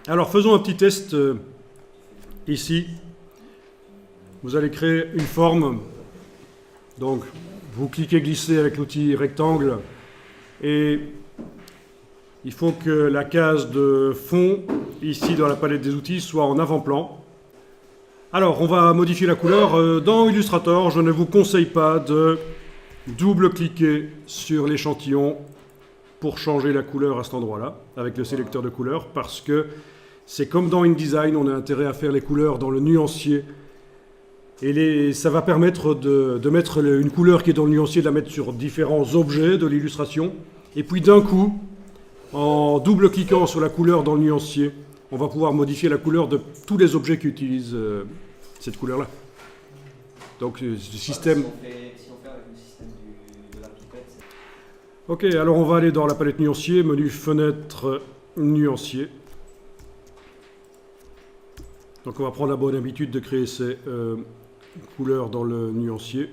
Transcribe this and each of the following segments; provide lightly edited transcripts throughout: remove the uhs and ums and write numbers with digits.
Alors faisons un petit test ici. Vous allez créer une forme. Donc vous cliquez glisser avec l'outil rectangle et il faut que la case de fond ici dans la palette des outils soit en avant-plan. Alors on va modifier la couleur. Dans Illustrator, je ne vous conseille pas de double-cliquer sur l'échantillon pour changer la couleur à cet endroit-là, avec le sélecteur de couleurs, parce que c'est comme dans InDesign, on a intérêt à faire les couleurs dans le nuancier. Et ça va permettre de mettre une couleur qui est dans le nuancier, de la mettre sur différents objets de l'illustration. Et puis d'un coup, en double-cliquant sur la couleur dans le nuancier, on va pouvoir modifier la couleur de tous les objets qui utilisent cette couleur-là. Donc le système... Si on fait avec le système de la pipette, Ok, alors on va aller dans la palette nuancier, menu fenêtre nuancier. Donc on va prendre la bonne habitude de créer ces couleurs dans le nuancier.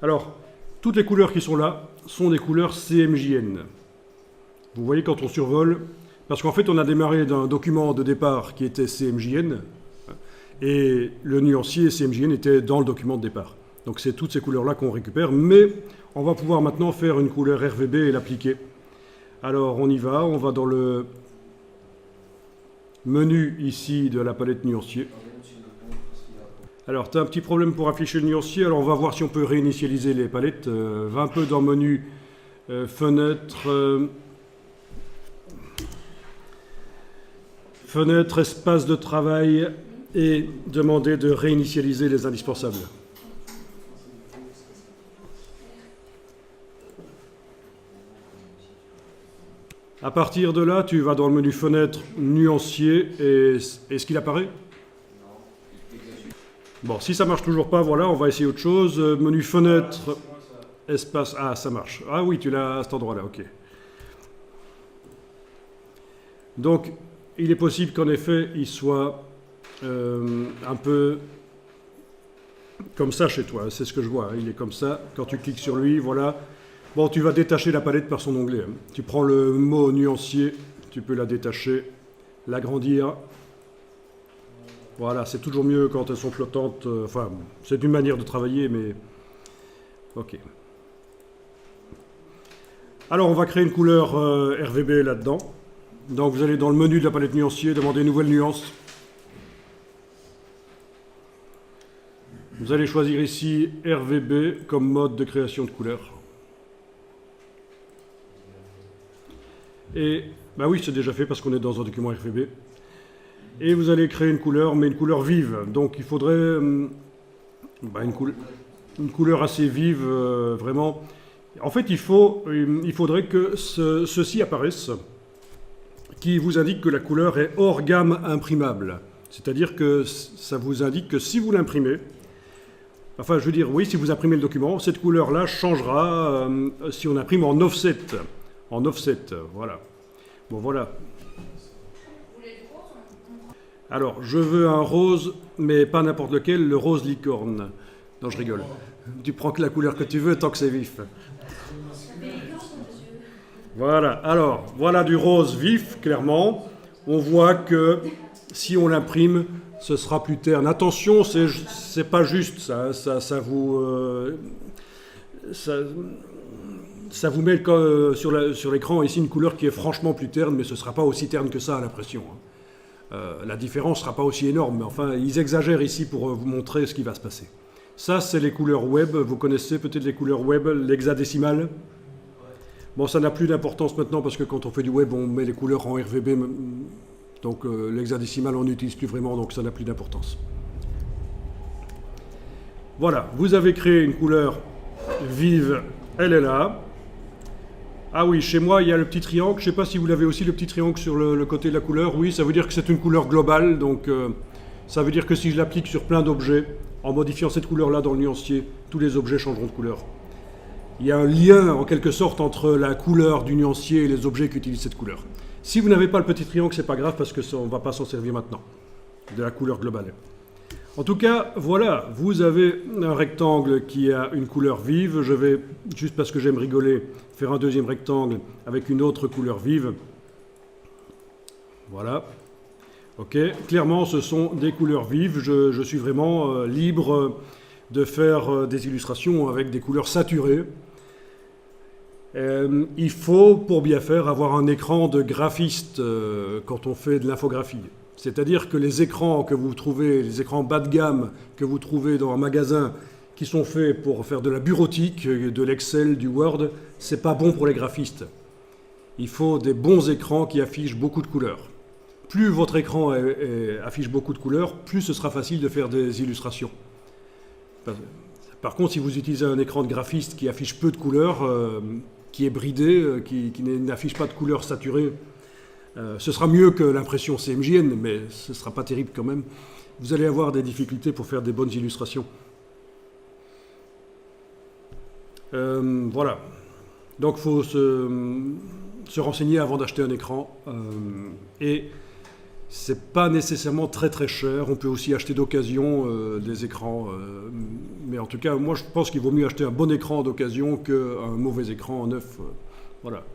Alors, toutes les couleurs qui sont là sont des couleurs CMJN. Vous voyez quand on survole, parce qu'en fait on a démarré d'un document de départ qui était CMJN, et le nuancier CMJN était dans le document de départ. Donc c'est toutes ces couleurs-là qu'on récupère, mais on va pouvoir maintenant faire une couleur RVB et l'appliquer. Alors on y va, on va dans le menu ici de la palette nuancier. Alors tu as un petit problème pour afficher le nuancier, alors on va voir si on peut réinitialiser les palettes. Va un peu dans menu fenêtre, fenêtre, espace de travail et demander de réinitialiser les indispensables. À partir de là, tu vas dans le menu fenêtre nuancier et est-ce qu'il apparaît? Bon, si ça marche toujours pas, voilà, on va essayer autre chose. Menu fenêtre, espace... Ah, ça marche. Ah oui, tu l'as à cet endroit-là, ok. Donc, il est possible qu'en effet, il soit un peu comme ça chez toi. C'est ce que je vois. Il est comme ça. Quand tu cliques sur lui, voilà. Bon, tu vas détacher la palette par son onglet. Tu prends le mot nuancier, tu peux la détacher, l'agrandir. Voilà, c'est toujours mieux quand elles sont flottantes. Enfin, c'est une manière de travailler, mais... Ok. Alors, on va créer une couleur RVB là-dedans. Donc, vous allez dans le menu de la palette nuancier, demander nouvelle nuance. Vous allez choisir ici RVB comme mode de création de couleur. Et, bah oui, c'est déjà fait parce qu'on est dans un document RVB. Et vous allez créer une couleur, mais une couleur vive. Donc il faudrait une couleur assez vive, vraiment. En fait, il faudrait que ceci apparaisse, qui vous indique que la couleur est hors gamme imprimable. C'est-à-dire que ça vous indique que si vous l'imprimez, enfin je veux dire, oui, si vous imprimez le document, cette couleur-là changera si on imprime en offset. En offset, voilà. Bon, voilà. Alors, je veux un rose, mais pas n'importe lequel, le rose licorne. Non, je rigole. Tu prends que la couleur que tu veux, tant que c'est vif. Voilà, alors, voilà du rose vif, clairement. On voit que si on l'imprime, ce sera plus terne. Attention, c'est pas juste, ça vous met sur l'écran ici une couleur qui est franchement plus terne, mais ce ne sera pas aussi terne que ça à l'impression. La différence ne sera pas aussi énorme, mais enfin, ils exagèrent ici pour vous montrer ce qui va se passer. Ça, c'est les couleurs web. Vous connaissez peut-être les couleurs web, l'hexadécimal. Bon, ça n'a plus d'importance maintenant parce que quand on fait du web, on met les couleurs en RVB. Donc l'hexadécimal, on n'utilise plus vraiment, donc ça n'a plus d'importance. Voilà, vous avez créé une couleur vive, elle est là. Ah oui, chez moi, il y a le petit triangle. Je ne sais pas si vous l'avez aussi, le petit triangle sur le côté de la couleur. Oui, ça veut dire que c'est une couleur globale. Donc, ça veut dire que si je l'applique sur plein d'objets, en modifiant cette couleur-là dans le nuancier, tous les objets changeront de couleur. Il y a un lien, en quelque sorte, entre la couleur du nuancier et les objets qui utilisent cette couleur. Si vous n'avez pas le petit triangle, c'est pas grave, parce qu'on ne va pas s'en servir maintenant, de la couleur globale. En tout cas, voilà, vous avez un rectangle qui a une couleur vive. Je vais, juste parce que j'aime rigoler, faire un deuxième rectangle avec une autre couleur vive. Voilà. Ok, clairement, ce sont des couleurs vives. Je suis vraiment libre de faire des illustrations avec des couleurs saturées. Il faut, pour bien faire, avoir un écran de graphiste quand on fait de l'infographie. C'est-à-dire que les écrans que vous trouvez, les écrans bas de gamme que vous trouvez dans un magasin qui sont faits pour faire de la bureautique, de l'Excel, du Word, c'est pas bon pour les graphistes. Il faut des bons écrans qui affichent beaucoup de couleurs. Plus votre écran affiche beaucoup de couleurs, plus ce sera facile de faire des illustrations. Par contre, si vous utilisez un écran de graphiste qui affiche peu de couleurs, qui est bridé, qui n'affiche pas de couleurs saturées, ce sera mieux que l'impression CMJN, mais ce ne sera pas terrible quand même. Vous allez avoir des difficultés pour faire des bonnes illustrations. Voilà. Donc il faut se renseigner avant d'acheter un écran. Et c'est pas nécessairement très très cher. On peut aussi acheter d'occasion des écrans. Mais en tout cas, moi je pense qu'il vaut mieux acheter un bon écran d'occasion qu'un mauvais écran en neuf. Voilà.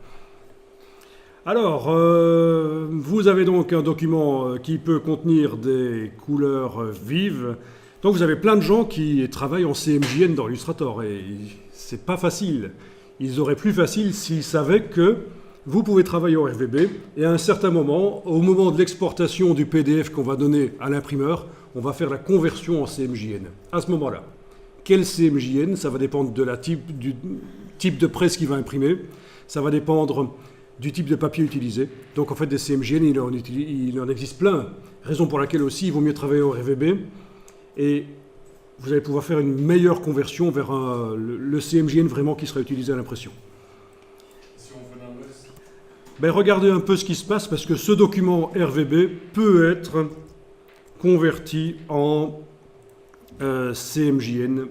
Alors, vous avez donc un document qui peut contenir des couleurs vives. Donc vous avez plein de gens qui travaillent en CMJN dans Illustrator et c'est pas facile. Ils auraient plus facile s'ils savaient que vous pouvez travailler en RVB et à un certain moment, au moment de l'exportation du PDF qu'on va donner à l'imprimeur, on va faire la conversion en CMJN. À ce moment-là, quel CMJN? Ça va dépendre du type de presse qu'il va imprimer. Ça va dépendre du type de papier utilisé. Donc en fait des CMJN, il en existe plein. Raison pour laquelle aussi il vaut mieux travailler en RVB. Et vous allez pouvoir faire une meilleure conversion vers le CMJN vraiment qui sera utilisé à l'impression. Si on fait l'inverse. Ben, regardez un peu ce qui se passe parce que ce document RVB peut être converti en CMJN,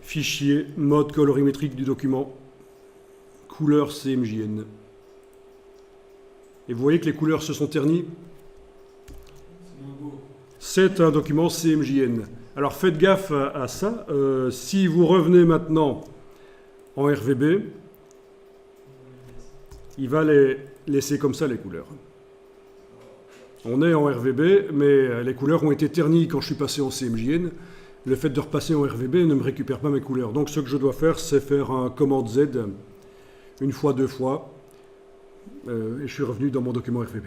fichier mode colorimétrique du document, couleur CMJN. Et vous voyez que les couleurs se sont ternies. C'est un document CMJN. Alors faites gaffe à ça. Si vous revenez maintenant en RVB, il va les laisser comme ça les couleurs. On est en RVB, mais les couleurs ont été ternies quand je suis passé en CMJN. Le fait de repasser en RVB ne me récupère pas mes couleurs. Donc ce que je dois faire, c'est faire un commande Z une fois, deux fois, et je suis revenu dans mon document RVB.